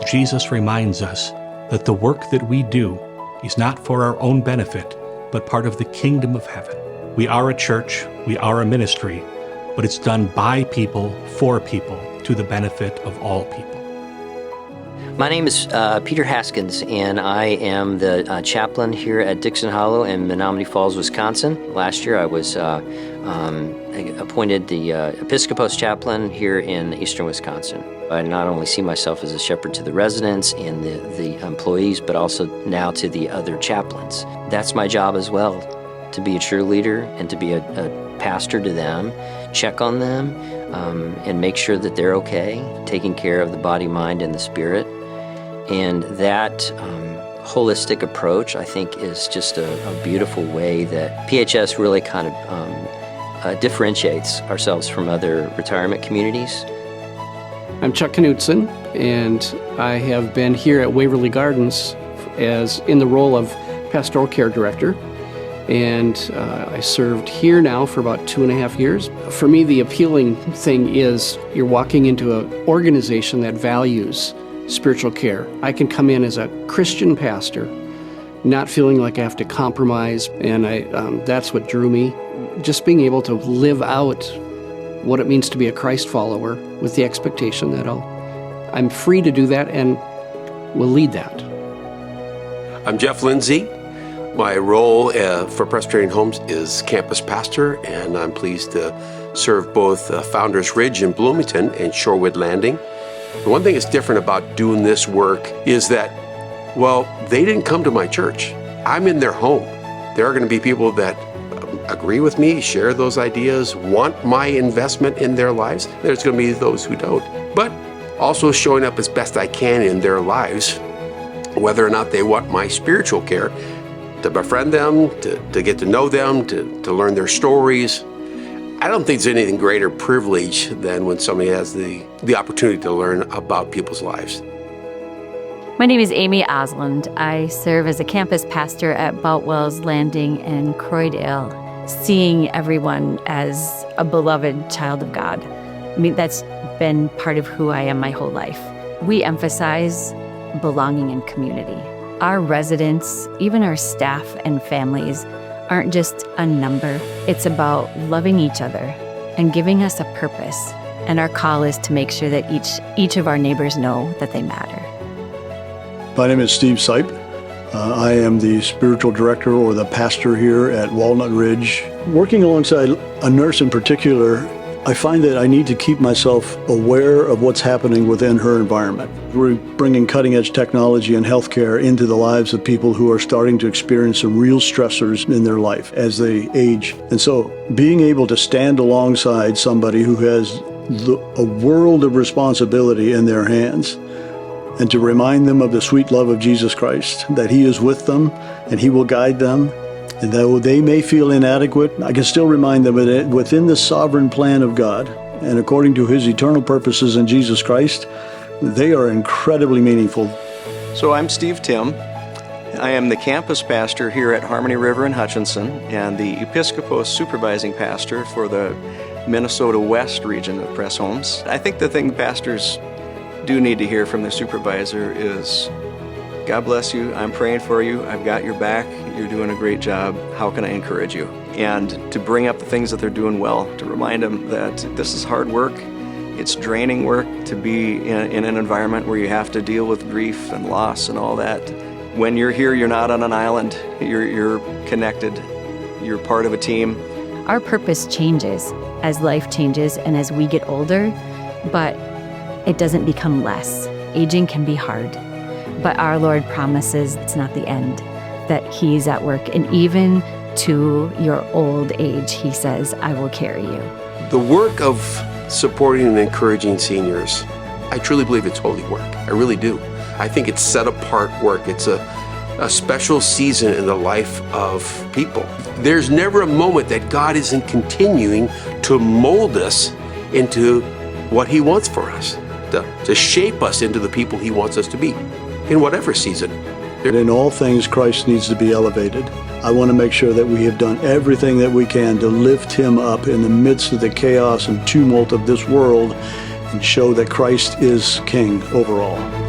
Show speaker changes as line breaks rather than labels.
Jesus reminds us that the work that we do is not for our own benefit, but part of the kingdom of heaven. We are a church, we are a ministry, but it's done by people, for people, to the benefit of all people.
My name is Peter Haskins, and I am the chaplain here at Dixon Hollow in Menominee Falls, Wisconsin. Last year I was appointed the episcopos chaplain here in eastern Wisconsin. I not only see myself as a shepherd to the residents and the employees, but also now to the other chaplains. That's my job as well, to be a cheerleader and to be a pastor to them, check on them, and make sure that they're okay, taking care of the body, mind, and the spirit. And that holistic approach, I think, is just a beautiful way that PHS really kind of differentiates ourselves from other retirement communities.
I'm Chuck Knutson, and I have been here at Waverly Gardens as in the role of pastoral care director. And I served here now for about 2.5 years. For me, the appealing thing is you're walking into an organization that values spiritual care. I can come in as a Christian pastor, not feeling like I have to compromise, and that's what drew me. Just being able to live out what it means to be a Christ follower with the expectation that I'm free to do that and will lead that.
I'm Jeff Lindsay. My role for Presbyterian Homes is campus pastor, and I'm pleased to serve both Founders Ridge in Bloomington and Shorewood Landing. The one thing that's different about doing this work is that, well, they didn't come to my church. I'm in their home. There are going to be people that agree with me, share those ideas, want my investment in their lives. There's going to be those who don't. But also showing up as best I can in their lives, whether or not they want my spiritual care, to befriend them, to get to know them, to learn their stories. I don't think there's anything greater privilege than when somebody has the opportunity to learn about people's lives.
My name is Amy Osland. I serve as a campus pastor at Boutwell's Landing in Croydale, seeing everyone as a beloved child of God. I mean, that's been part of who I am my whole life. We emphasize belonging in community. Our residents, even our staff and families, aren't just a number. It's about loving each other and giving us a purpose. And our call is to make sure that each of our neighbors know that they matter.
My name is Steve Sipe. I am the spiritual director or the pastor here at Walnut Ridge. Working alongside a nurse in particular, I find that I need to keep myself aware of what's happening within her environment. We're bringing cutting-edge technology and healthcare into the lives of people who are starting to experience some real stressors in their life as they age. And so being able to stand alongside somebody who has a world of responsibility in their hands and to remind them of the sweet love of Jesus Christ, that He is with them and He will guide them. And though they may feel inadequate, I can still remind them that within the sovereign plan of God and according to His eternal purposes in Jesus Christ, they are incredibly meaningful.
So I'm Steve Tim. I am the campus pastor here at Harmony River in Hutchinson and the episcopos supervising pastor for the Minnesota West region of Pres Homes. I think the thing pastors do need to hear from the supervisor is, God bless you, I'm praying for you, I've got your back, you're doing a great job, how can I encourage you? And to bring up the things that they're doing well, to remind them that this is hard work, it's draining work to be in an environment where you have to deal with grief and loss and all that. When you're here, you're not on an island, you're connected, you're part of a team.
Our purpose changes as life changes and as we get older, but it doesn't become less. Aging can be hard. But our Lord promises it's not the end, that He's at work. And even to your old age, He says, I will carry you.
The work of supporting and encouraging seniors, I truly believe it's holy work. I really do. I think it's set apart work. It's a special season in the life of people. There's never a moment that God isn't continuing to mold us into what He wants for us, to shape us into the people He wants us to be, in whatever season.
In all things, Christ needs to be elevated. I want to make sure that we have done everything that we can to lift him up in the midst of the chaos and tumult of this world and show that Christ is King over all.